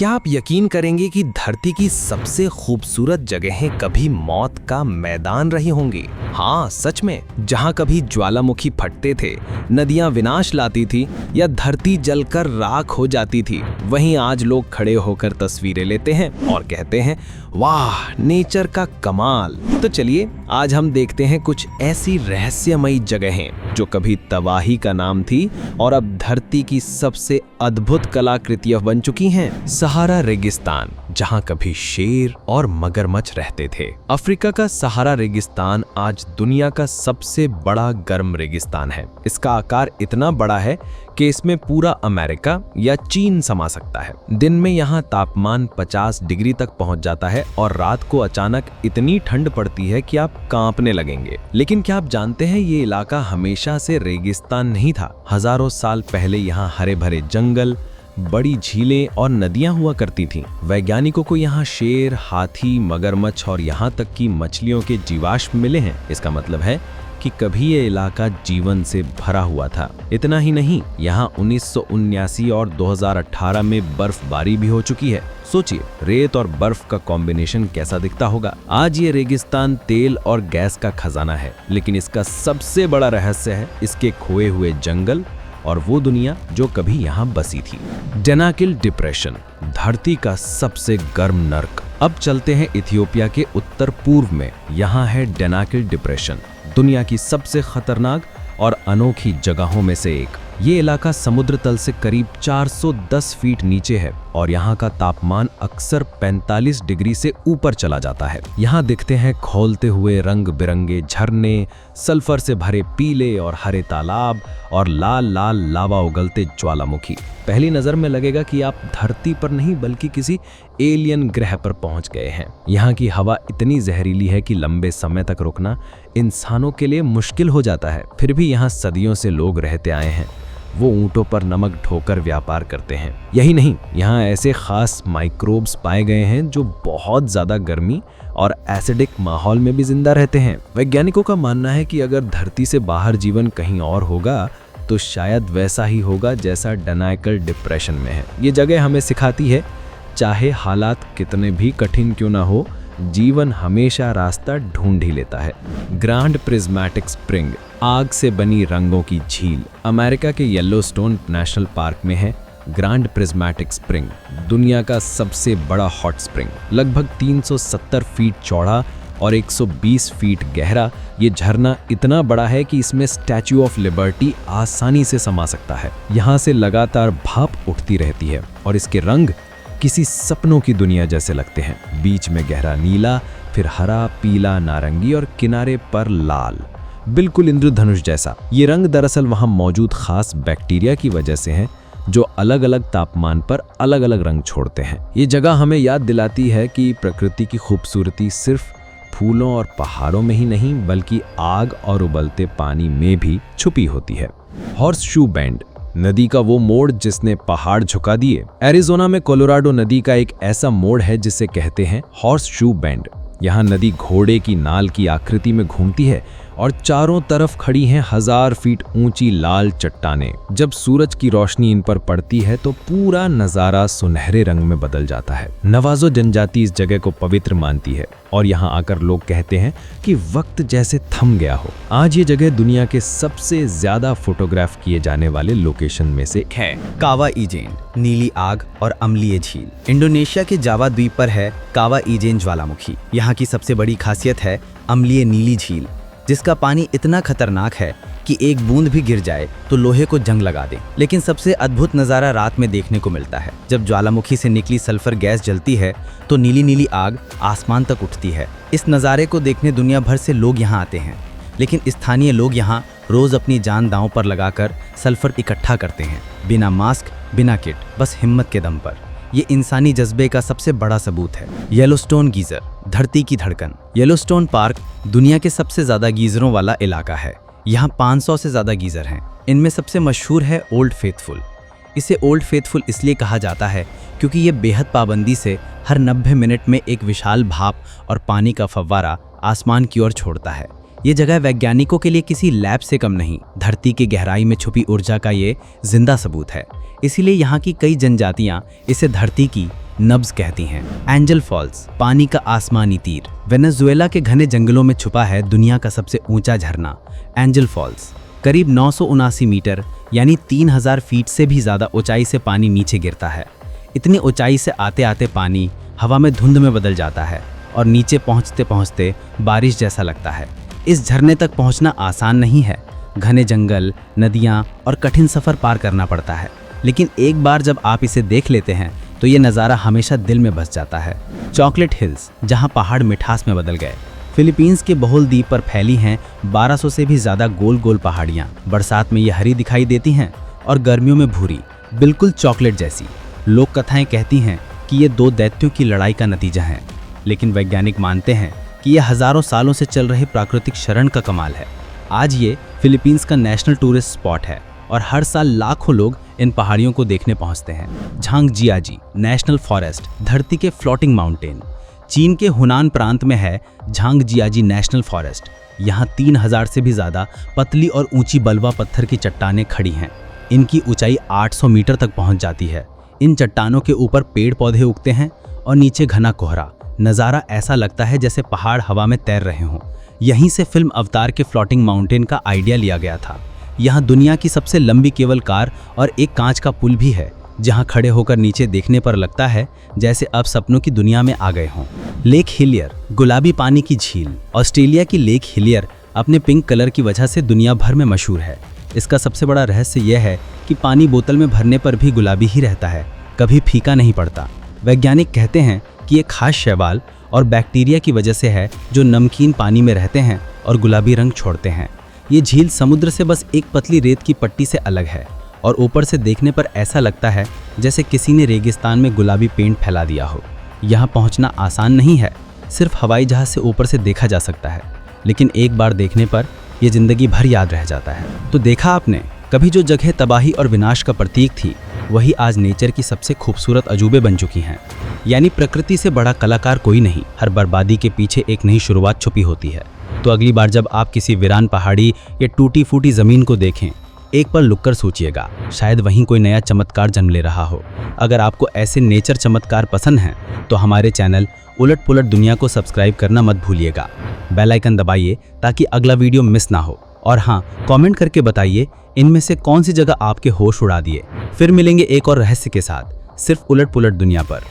क्या आप यकीन करेंगे कि धरती की सबसे खूबसूरत जगहें कभी मौत का मैदान रही होंगी? हाँ, सच में। जहाँ कभी ज्वालामुखी फटते थे, नदियाँ विनाश लाती थी या धरती जलकर राख हो जाती थी, वहीं आज लोग खड़े होकर तस्वीरें लेते हैं और कहते हैं, वाह, नेचर का कमाल। तो चलिए आज हम देखते हैं कुछ ऐसी रहस्यमयी जगहें जो कभी तबाही का नाम थी और अब धरती की सबसे अद्भुत कलाकृतियां बन चुकी हैं। सहारा रेगिस्तान, जहां कभी शेर और मगरमच्छ रहते थे। अफ्रीका का सहारा रेगिस्तान आज दुनिया का सबसे बड़ा गर्म रेगिस्तान है। इसका आकार इतना बड़ा है कि इसमें पूरा अमेरिका या चीन समा सकता है। दिन में यहाँ तापमान 50 डिग्री तक पहुँच जाता है और रात को अचानक इतनी ठंड पड़ती है कि आप कांपने लगेंगे। लेकिन क्या आप जानते हैं, ये इलाका हमेशा से रेगिस्तान नहीं था। हजारों साल पहले यहाँ हरे भरे जंगल, बड़ी झीलें और नदियां हुआ करती थीं। वैज्ञानिकों को यहाँ शेर, हाथी, मगरमच्छ और यहाँ तक कि मछलियों के जीवाश्म मिले हैं। इसका मतलब है कि कभी ये इलाका जीवन से भरा हुआ था। इतना ही नहीं, यहाँ 1979 और 2018 में बर्फबारी भी हो चुकी है। सोचिए, रेत और बर्फ का कॉम्बिनेशन कैसा दिखता होगा। आज ये रेगिस्तान तेल और गैस का खजाना है, लेकिन इसका सबसे बड़ा रहस्य है इसके खोए हुए जंगल और वो दुनिया जो कभी यहाँ बसी थी। डेनाकिल डिप्रेशन, धरती का सबसे गर्म नर्क। अब चलते हैं इथियोपिया के उत्तर पूर्व में। यहाँ है डेनाकिल डिप्रेशन, दुनिया की सबसे खतरनाक और अनोखी जगहों में से एक। ये इलाका समुद्र तल से करीब 410 फीट नीचे है और यहाँ का तापमान अक्सर 45 डिग्री से ऊपर चला जाता है। यहाँ दिखते हैं खौलते हुए रंग बिरंगे झरने, सल्फर से भरे पीले और हरे तालाब और लाल लाल लावा उगलते ज्वालामुखी। पहली नजर में लगेगा कि आप धरती पर नहीं बल्कि किसी एलियन ग्रह पर पहुंच गए हैं। यहाँ की हवा इतनी जहरीली है कि लंबे समय तक रुकना इंसानों के लिए मुश्किल हो जाता है। फिर भी यहाँ सदियों से लोग रहते आए हैं। वो ऊंटों पर नमक ढोकर व्यापार करते हैं। यही नहीं, यहाँ ऐसे खास माइक्रोब्स पाए गए हैं जो बहुत ज्यादा गर्मी और एसिडिक माहौल में भी जिंदा रहते हैं। वैज्ञानिकों का मानना है कि अगर धरती से बाहर जीवन कहीं और होगा तो शायद वैसा ही होगा जैसा डेनाकिल डिप्रेशन में है। ये जगह हमें सिखाती है, चाहे हालात कितने भी कठिन क्यों ना हो, जीवन हमेशा रास्ता ढूंढ ही लेता है। ग्रैंड प्रिज्मेटिक स्प्रिंग, आग से बनी रंगों की झील, अमेरिका के येलोस्टोन नेशनल पार्क में है। ग्रैंड प्रिज्मेटिक स्प्रिंग दुनिया का सबसे बड़ा हॉट स्प्रिंग, लगभग 370 फीट चौड़ा और 120 फीट गहरा। ये झरना इतना बड़ा है कि इसमें स्टैच्यू ऑफ लिबर्टी आसानी से समा सकता है। यहाँ से लगातार भाप उठती रहती है और इसके रंग किसी सपनों की दुनिया जैसे लगते हैं। बीच में गहरा नीला, फिर हरा, पीला, नारंगी और किनारे पर लाल, बिल्कुल इंद्रधनुष जैसा। ये रंग दरअसल वहाँ मौजूद खास बैक्टीरिया की वजह से हैं जो अलग अलग तापमान पर अलग अलग रंग छोड़ते हैं। ये जगह हमें याद दिलाती है कि प्रकृति की खूबसूरती सिर्फ फूलों और पहाड़ों में ही नहीं बल्कि आग और उबलते पानी में भी छुपी होती है। हॉर्सशू बेंड, नदी का वो मोड़ जिसने पहाड़ झुका दिए। एरिज़ोना में कोलोराडो नदी का एक ऐसा मोड़ है जिसे कहते हैं हॉर्सशू बेंड। यहाँ नदी घोड़े की नाल की आकृति में घूमती है और चारों तरफ खड़ी हैं 1000 फीट ऊंची लाल चट्टानें। जब सूरज की रोशनी इन पर पड़ती है तो पूरा नजारा सुनहरे रंग में बदल जाता है। नवाजो जनजाति इस जगह को पवित्र मानती है और यहाँ आकर लोग कहते हैं कि वक्त जैसे थम गया हो। आज ये जगह दुनिया के सबसे ज्यादा फोटोग्राफ किए जाने वाले लोकेशन में से है। कावा इजेन, नीली आग और अम्लीय झील। इंडोनेशिया के जावा द्वीप पर है कावा इजेन ज्वालामुखी। यहाँ की सबसे बड़ी खासियत है अम्लीय नीली झील, जिसका पानी इतना खतरनाक है कि एक बूंद भी गिर जाए तो लोहे को जंग लगा दे। लेकिन सबसे अद्भुत नज़ारा रात में देखने को मिलता है। जब ज्वालामुखी से निकली सल्फर गैस जलती है तो नीली नीली आग आसमान तक उठती है। इस नज़ारे को देखने दुनिया भर से लोग यहाँ आते हैं, लेकिन स्थानीय लोग यहाँ रोज अपनी जान दांव पर लगाकर सल्फर इकट्ठा करते हैं, बिना मास्क, बिना किट, बस हिम्मत के दम पर। ये इंसानी जज्बे का सबसे बड़ा सबूत है। येलोस्टोन गीजर, धरती की धड़कन। येलोस्टोन पार्क दुनिया के सबसे ज्यादा गीजरों वाला इलाका है। यहाँ 500 से ज्यादा गीजर हैं। इनमें सबसे मशहूर है ओल्ड फेथफुल। इसे ओल्ड फेथफुल इसलिए कहा जाता है क्योंकि ये बेहद पाबंदी से हर 90 मिनट में एक विशाल भाप और पानी का फव्वारा आसमान की ओर छोड़ता है। ये जगह वैज्ञानिकों के लिए किसी लैब से कम नहीं, धरती की गहराई में छुपी ऊर्जा का ये जिंदा सबूत है। इसीलिए यहाँ की कई जनजातियाँ इसे धरती की नब्ज कहती हैं। एंजल फॉल्स, पानी का आसमानी तीर। वेनेजुएला के घने जंगलों में छुपा है दुनिया का सबसे ऊंचा झरना एंजल फॉल्स। करीब 979 मीटर यानी 3000 फीट से भी ज़्यादा ऊंचाई से पानी नीचे गिरता है। इतनी ऊंचाई से आते आते पानी हवा में धुंध में बदल जाता है और नीचे पहुंचते पहुंचते बारिश जैसा लगता है। इस झरने तक पहुंचना आसान नहीं है। घने जंगल, नदियां और कठिन सफ़र पार करना पड़ता है, लेकिन एक बार जब आप इसे देख लेते हैं तो ये नज़ारा हमेशा दिल में बस जाता है। चॉकलेट हिल्स, जहां पहाड़ मिठास में बदल गए। फिलीपींस के बहुल द्वीप पर फैली हैं 1200 से भी ज़्यादा गोल गोल पहाड़ियाँ। बरसात में ये हरी दिखाई देती हैं और गर्मियों में भूरी, बिल्कुल चॉकलेट जैसी। लोक कथाएं कहती हैं कि ये दो दैत्यों की लड़ाई का नतीजा है, लेकिन वैज्ञानिक मानते हैं कि यह हज़ारों सालों से चल रहे प्राकृतिक शरण का कमाल है। आज ये फिलीपींस का नेशनल टूरिस्ट स्पॉट है और हर साल लाखों लोग इन पहाड़ियों को देखने पहुंचते हैं। झांगजियाजी नेशनल फॉरेस्ट, धरती के फ्लोटिंग माउंटेन। चीन के हुनान प्रांत में है झांगजियाजी नेशनल फॉरेस्ट। यहाँ 3000 से भी ज़्यादा पतली और ऊंची बलवा पत्थर की चट्टानें खड़ी हैं। इनकी ऊंचाई 800 मीटर तक पहुंच जाती है। इन चट्टानों के ऊपर पेड़ पौधे उगते हैं और नीचे घना कोहरा। नज़ारा ऐसा लगता है जैसे पहाड़ हवा में तैर रहे हों। यहीं से फिल्म अवतार के फ्लोटिंग माउंटेन का आइडिया लिया गया था। यहाँ दुनिया की सबसे लंबी केबल कार और एक कांच का पुल भी है, जहाँ खड़े होकर नीचे देखने पर लगता है जैसे अब सपनों की दुनिया में आ गए हों। लेक हिलियर, गुलाबी पानी की झील। ऑस्ट्रेलिया की लेक हिलियर अपने पिंक कलर की वजह से दुनिया भर में मशहूर है। इसका सबसे बड़ा रहस्य यह है कि पानी बोतल में भरने पर भी गुलाबी ही रहता है, कभी फीका नहीं पड़ता। वैज्ञानिक कहते हैं कि ये खास शैवाल और बैक्टीरिया की वजह से है जो नमकीन पानी में रहते हैं और गुलाबी रंग छोड़ते हैं। ये झील समुद्र से बस एक पतली रेत की पट्टी से अलग है और ऊपर से देखने पर ऐसा लगता है जैसे किसी ने रेगिस्तान में गुलाबी पेंट फैला दिया हो। यहाँ पहुँचना आसान नहीं है, सिर्फ हवाई जहाज से ऊपर से देखा जा सकता है, लेकिन एक बार देखने पर यह जिंदगी भर याद रह जाता है। तो देखा आपने, कभी जो जगह तबाही और विनाश का प्रतीक थी, वही आज नेचर की सबसे खूबसूरत अजूबे बन चुकी हैं। यानी प्रकृति से बड़ा कलाकार कोई नहीं, हर बर्बादी के पीछे एक नई शुरुआत छुपी होती है। तो अगली बार जब आप किसी वीरान पहाड़ी या टूटी फूटी ज़मीन को देखें, एक बार लुककर सोचिएगा, शायद वहीं कोई नया चमत्कार जन्म ले रहा हो। अगर आपको ऐसे नेचर चमत्कार पसंद हैं तो हमारे चैनल उलट पुलट दुनिया को सब्सक्राइब करना मत भूलिएगा। बेल आइकन दबाइए ताकि अगला वीडियो मिस ना हो। और हाँ, कमेंट करके बताइए इनमें से कौन सी जगह आपके होश उड़ा दिए। फिर मिलेंगे एक और रहस्य के साथ, सिर्फ उलट पुलट दुनिया पर।